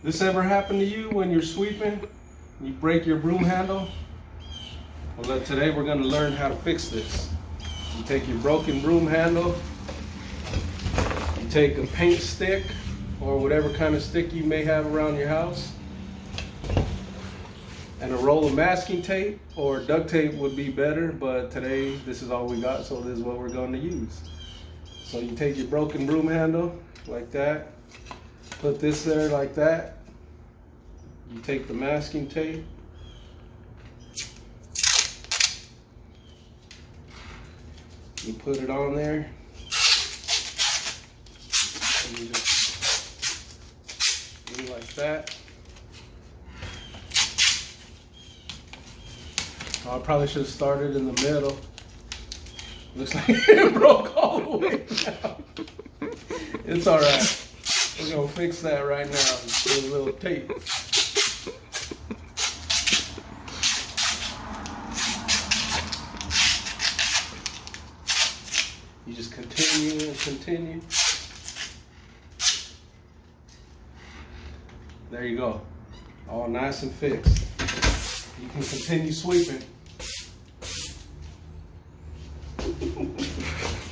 This ever happened to you when you're sweeping? You break your broom handle? Well, today we're going to learn how to fix this. You take your broken broom handle, you take a paint stick or whatever kind of stick you may have around your house, and a roll of masking tape or duct tape would be better, but today this is all we got, so this is what we're going to use. So you take your broken broom handle like that, put this there like that. You take the masking tape, you put it on there, and you just do like that. I probably should have started in the middle. Looks like it broke all the way down. It's all right. We're gonna fix that right now with a little tape. You just continue and continue. There you go. All nice and fixed. You can continue sweeping.